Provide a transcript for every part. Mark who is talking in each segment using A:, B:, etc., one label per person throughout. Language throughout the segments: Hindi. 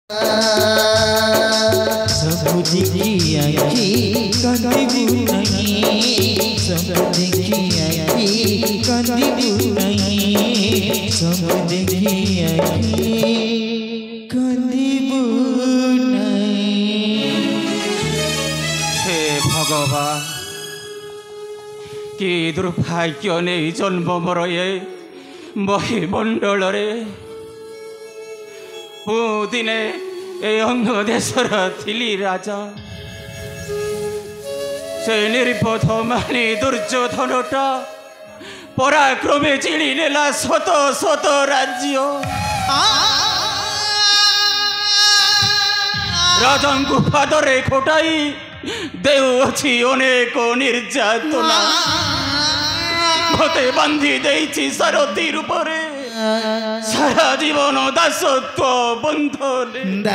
A: सब देखी आई कंदी नहीं, सब देखी आई कंदी नहीं, सब देखी आई कंदी नहीं।
B: हे भगवान, कि दुर्भाग्य नहीं जन्म मोर ये महिमंडल दिने ए अंग देशर थिली राजा से निर्बोध मानी दुर्योधनटा पराक्रमे चिड़ी नेला शत शत राज्य राजा को पादरे खोटाई देउछि अनेक निर्यातना मते बांधी देइछि सारथी रूपरे सारा जीवन दासत्व बंधने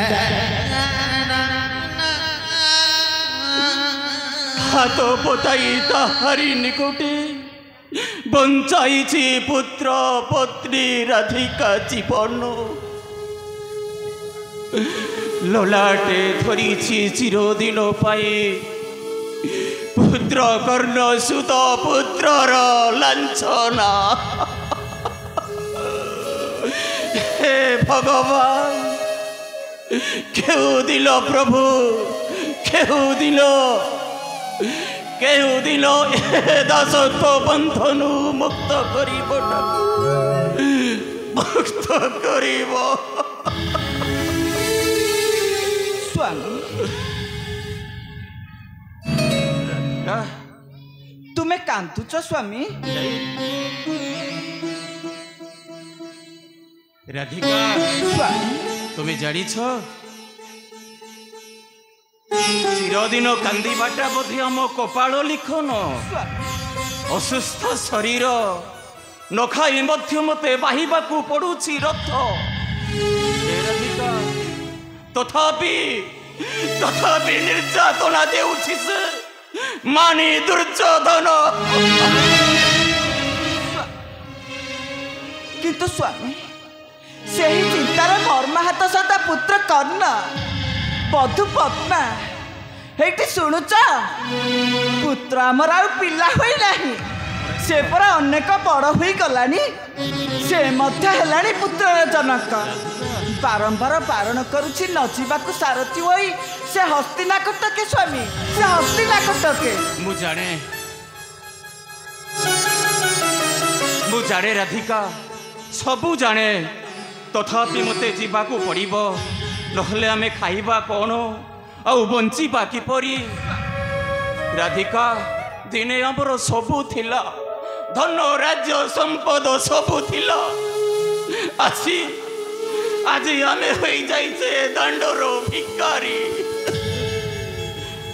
B: हाथ पताई ताहारी निकटे बंचाई पुत्र पत्नी राधिका जीवन ललाटे धरी चिरदिन पाए पुत्र कर्ण सुत पुत्रर लांछना। हे भगवान केउ दिल प्रभु केउ दिल दासत्व बंधनु मुक्त करिब मुक्त करिब।
C: स्वामी तुम्हें कांतुच स्वामी?
B: राधिका
C: स्वामी
B: तुम्हें जानी चिरदिन कांदीबाटा बोधे आम कपाल लिखन असुस्थ शरीर न खाई मते बाहिबाकू पड़ुछि रथ। राधिका तथापि निर्यातना देउछि से मानी दुर्योधन।
C: किंतु स्वामी से ही चिंतार मर्माहत सदा पुत्र कर्ण बधु पद्मा हेटी शुणुच पुत्र आमर आ पिला होई नाही से परा अनेक बड़ होई गलानी से मध्य हेलानी पुत्रर जनक बारंबार बारण करुछि न जीवाकू सारथी होई से हस्तिनाकट के स्वामी से हस्तिनाकट के
B: मु जाने राधिका सबू जाने तथापि मते जीवाकू पड़िबो नहले आमे खाइबा कौन आउ बंचिबा किपरि। राधिका दिने आमर सबू थिला धन राज्य संपद सबू थिला आसी आज आमे होई जाइछे दंडर भिकारी।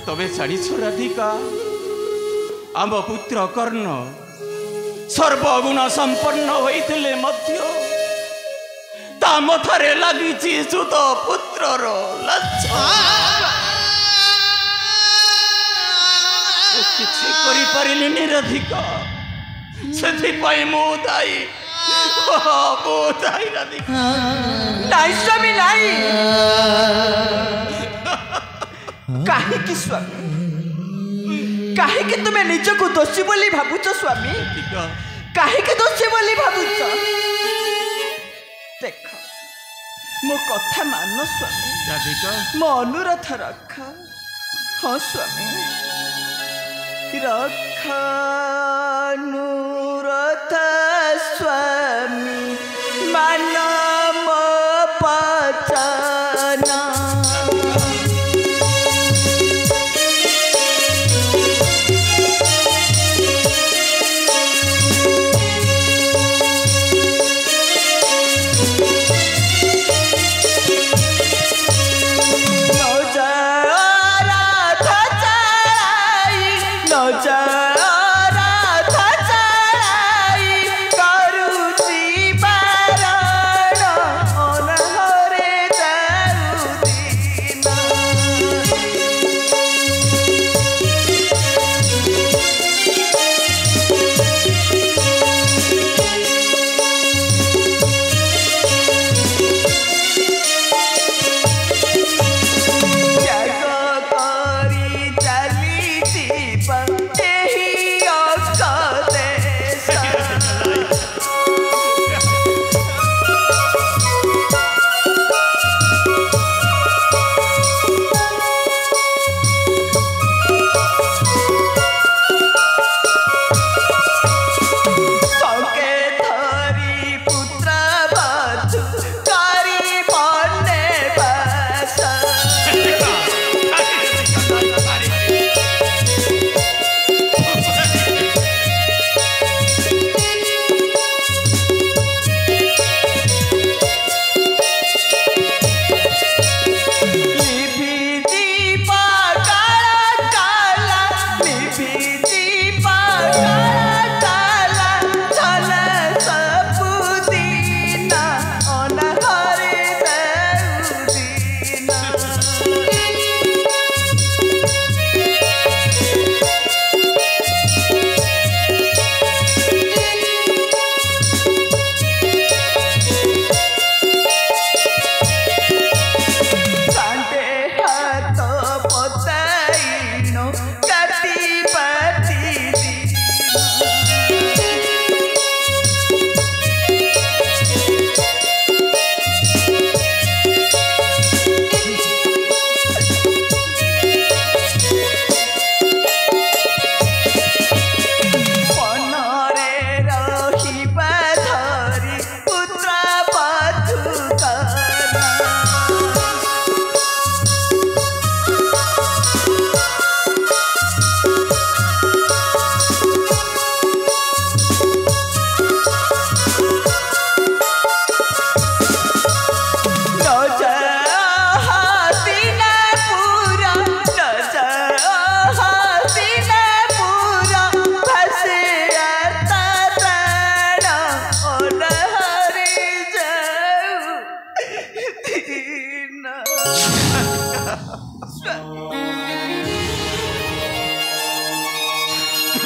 B: तबे छाड़ीछ राधिका आम पुत्र कर्ण सर्वगुण संपन्न होइथिले मध्य ता मथारे लागिछि सुत पुत्रर लांछना। किछि करि पारिलिनि राधिका सेथिपाई मो दाई राधिका।
C: नाई स्वामी नाई काहे कि स्वामी काहे कि तुम्हें निजको दोषी बोली भाबुच स्वामी काहे कि दोषी बोली भाबुच। देख मो कथा मान स्वामी
B: राधिका
C: मो अनुरोध रख। हाँ स्वामी रख अनुरोध स्वामी मान मो पचना।
A: राधा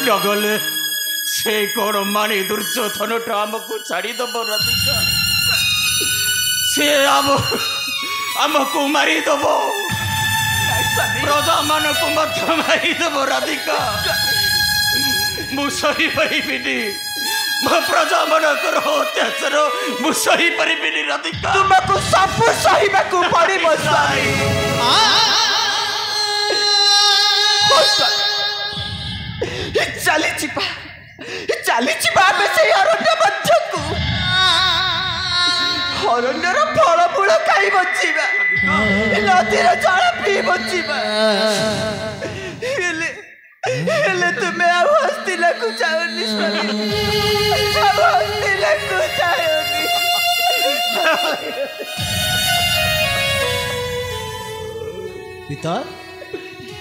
B: নগলে সে কোন মানে দুর্যোধনটা আমাকে ছাড়িদেব রাধিকা সে ଆମକୁ ମାରିଦେବ ପ୍ରଜାମାନଙ୍କୁ ମଧ୍ୟ ମାରିଦେବ ରାଧିକା ମୁଁ ସହିପାରିବିନି ମୋ ପ୍ରଜାମାନଙ୍କର ଅତ୍ୟାଚାର ମୁଁ ସହିପାରିବିନି ରାଧିକା
C: ତୁମକୁ ସବୁ ସହିବାକୁ ପଡ଼ିବ ସ୍ୱାମୀ ଚାଲିଯିବା ଆମେ ସେଇ ଅରଣ୍ୟ ମଧ୍ୟକୁ ଅରଣ୍ୟର ଫଳମୂଳ ଖାଇ ବଞ୍ଚିବା ନଦୀର ଜଳ ପିଇ ବଞ୍ଚିବା ହେଲେ ତୁମେ ଆଉ ହସ୍ତିନାକୁ ଯାଅନି ସ୍ୱାମୀ ଆଉ ହସ୍ତିନାକୁ ଯାଅନି
A: ପିତା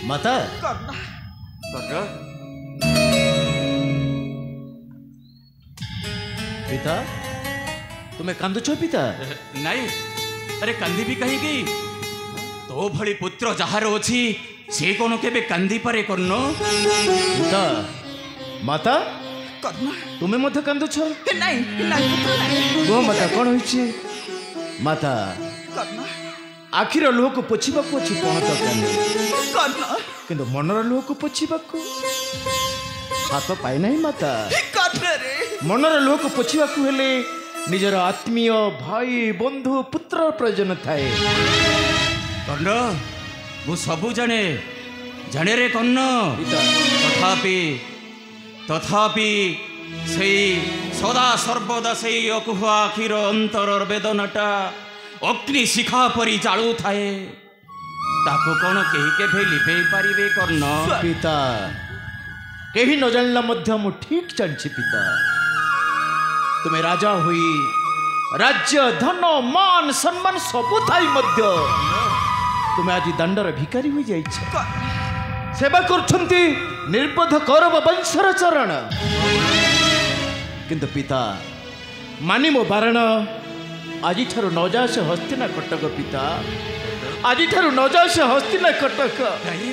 A: ମାତା ପିତା ତୁମେ କାନ୍ଦୁଛ ପିତା
B: ନାଇଁ ଆରେ କାନ୍ଦିବି କାହିଁକି ତୋ ଭଳି ପୁତ୍ର ଯାହାର ଅଛି ସେ କ'ଣ କେବେ କାନ୍ଦି ପାରେ କର୍ଣ୍ଣ
A: ପିତା ମାତା ତୁମେ ମଧ୍ୟ କାନ୍ଦୁଛ କୁହ ମାତା କ'ଣ ହେଇଛି ମାତା ଆଖିର ଲୁହକୁ ପୋଛିବାକୁ ଅଛି ପଣତ କାନ୍ଦି କିନ୍ତୁ ମନର ଲୁହକୁ ପୋଛିବାକୁ ହାତ ପାଇନାହିଁ ମାତା ମନର ଲୁହକୁ ପୋଛିବାକୁ ହେଲେ ନିଜର ଆତ୍ମୀୟ ଭାଇ ବନ୍ଧୁ ପୁତ୍ର ପ୍ରୟୋଜନ ଥାଏ
B: କର୍ଣ୍ଣ ମୁଁ ସବୁ ଜାଣେ ରେ କର୍ଣ୍ଣ ତଥାପି ସେଇ ସଦା ସର୍ବଦା ସେଇ ଅକୁହା ଆଖିର ଅନ୍ତରର ବେଦନାଟା ଅଗ୍ନି ଶିଖା ପରି ଜାଳୁଥାଏ ତାକୁ କ'ଣ କେହି କେବେ ଲିଭେଇ ପାରିବେ କର୍ଣ୍ଣ
A: ପିତା କେହି ନ ଜାଣିଲା ମଧ୍ୟ ମୁଁ ଠିକ୍ ଜାଣିଛି ପିତା ତୁମେ ରାଜା ହୋଇ ରାଜ୍ୟ ଧନ ମାନ ସମ୍ମାନ ସବୁ ଥାଇ ମଧ୍ୟ ତୁମେ ଆଜି ଦାଣ୍ଡର ଭିକାରୀ ହୋଇଯାଇଛ ସେବା କରୁଛନ୍ତି ନିର୍ବୋଧ କୌରବ ବଂଶର ଚରଣ କିନ୍ତୁ ପିତା ମାନିବ ବାରଣ ଆଜିଠାରୁ ନଜା ସେ ହସ୍ତିନା କଟକ ପିତା ଆଜିଠାରୁ ନଜା ସେ ହସ୍ତିନା କଟକ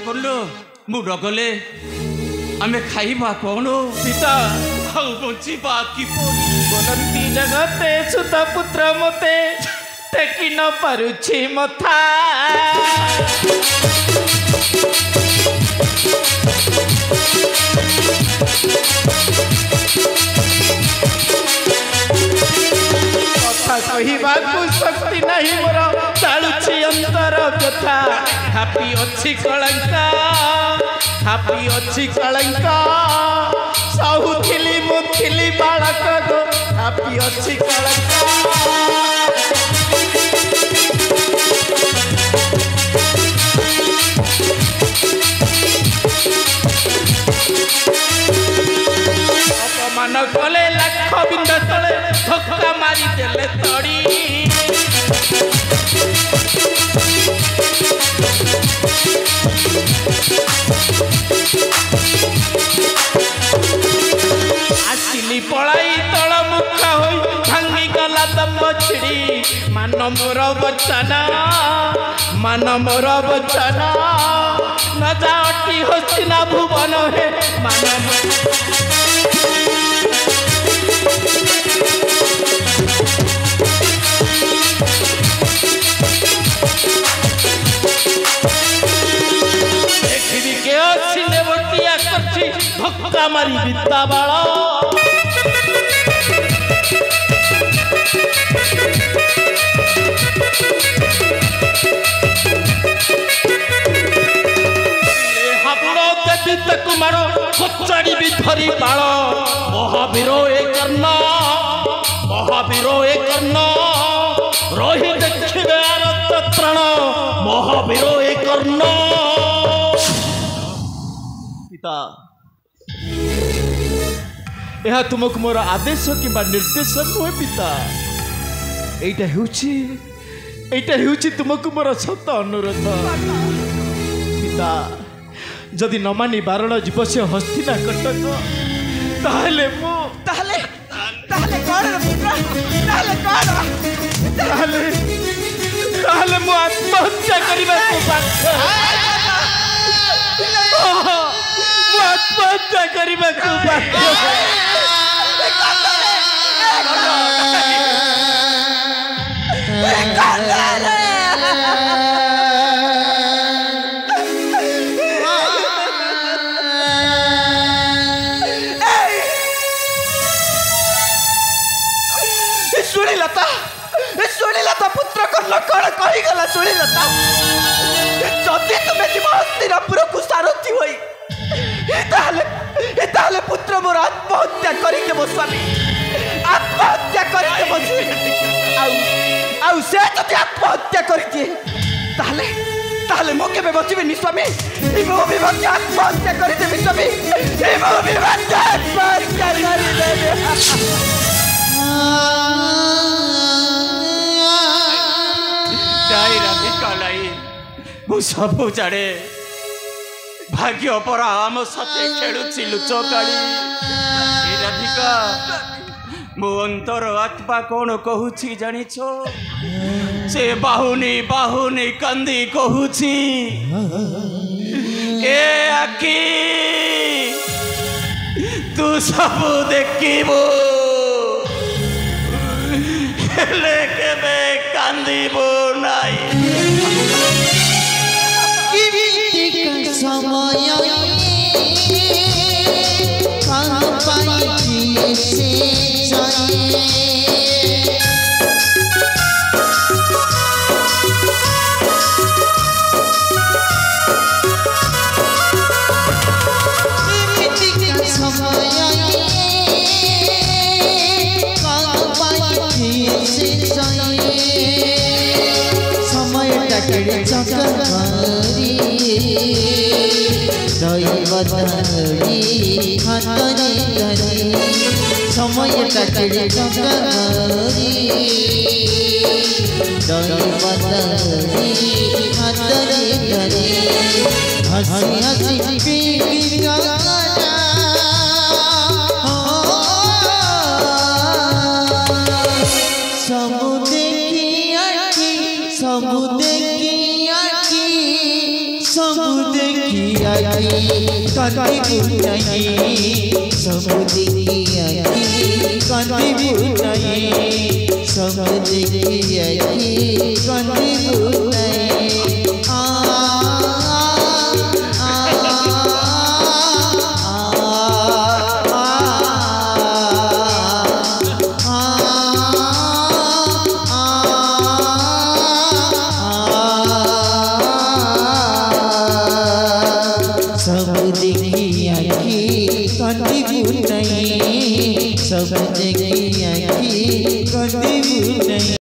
B: କର୍ଣ୍ଣ ମୁଁ ନଗଲେ ଆମେ ଖାଇବା କ'ଣ
A: ପିତା
B: ଆଉ ବଞ୍ଚିବା କିପରି
A: ବୋଲନ୍ତି ଜଗତେ ସୁତ ପୁତ୍ର ମତେ ଟେକି ନ ପାରୁଛି ମଥା କଥା କହିବାକୁ ଶକ୍ତି ନାହିଁ ମୋର ଚାଳୁଛି ଅନ୍ତର ବ୍ୟଥା ହାପି ଅଛି କଳଙ୍କ ସହୁଥିଲି ମୁଁ ଥିଲି ବାଳକ ଗো ହାପି ଅଛି କଳଙ୍କ ଅପମାନ କଲେ ଲାଖ ବିନ୍ଦ ତଳେ ଧକ୍କା ମାରିଦେଲେ ତଡ଼ି ଆସିଲି ପଳାଇ ତଳ ମୁଖ ହୋଇ ଭାଙ୍ଗିଗଲା ଦମ୍ବ ଛିଡ଼ି ମାନ ମୋର ବଚନ ନ ଯାଅଟି ହସ୍ତିନା ଭୁବନ ହେ ମାନ ଦେଖିବି କେ ଅଛି ନେବତିଆ କରିଛି ଧକ୍କା ମାରି ବିତା ବାଳ ହାବୁଡ଼ ଦେବି ତାକୁ ମାର ଖଚାଡ଼ିବି ଧରି ବାଳ ମହାବୀର ଏ କର୍ଣ୍ଣ ରହି ଦେଖିବେ ଆରତ ତ୍ରାଣ ମହାବୀର ଏ କର୍ଣ୍ଣ ପିତା ଏହା ତୁମକୁ ମୋର ଆଦେଶ କିମ୍ବା ନିର୍ଦ୍ଦେଶ ନୁହେଁ ପିତା ଏଇଟା ହେଉଛି ତୁମକୁ ମୋର ସତ ଅନୁରୋଧ ପିତା ଯଦି ନ ମାନି ବାରଣ ଯିବ ସେ ହସ୍ତିନା କଟକ ତାହେଲେ ताहले मु आत्महत्या करबाकू बाध्य मु आत्महत्या करबाकू बाध्य सुनीलता पुत्र कर्ण कौन कहीगला सुनीलता जदि तुम्हें जीव हस्तिनापुर को सारथी होई ताहले पुत्र मोर आत्महत्या करके स्वामी आत्महत्या करके आउ से जदि आत्महत्या करके ताहले ताहले मो केबे बचिबेनी स्वामी मो भी आत्महत्या करदेबी स्वामी मो भी आत्महत्या करदेबी
B: मु सब जाने भाग्य परा आम साथे खेलुची लुचकाड़ी राधिका मो अंतर आत्मा कौन कहूची जानिछो से बाहुनी बाहुनी कंदी कहूची ए आखी तू सब देखिबो हेले केबे कांदिबो नाई
D: समय समय टाकड़ी चकरी दैवतरी हातरी धरी हसी हसी पीकी गाना सब देखी आखी सब देखी आखी सब देखी आखी कांदी बुनाई सब देखी आखी कांदी बुनाई सब देखी आखी कांदी बुनाई सब देखी आखी कांदी बुनाई सब देखी आखी कांदी बुनाई।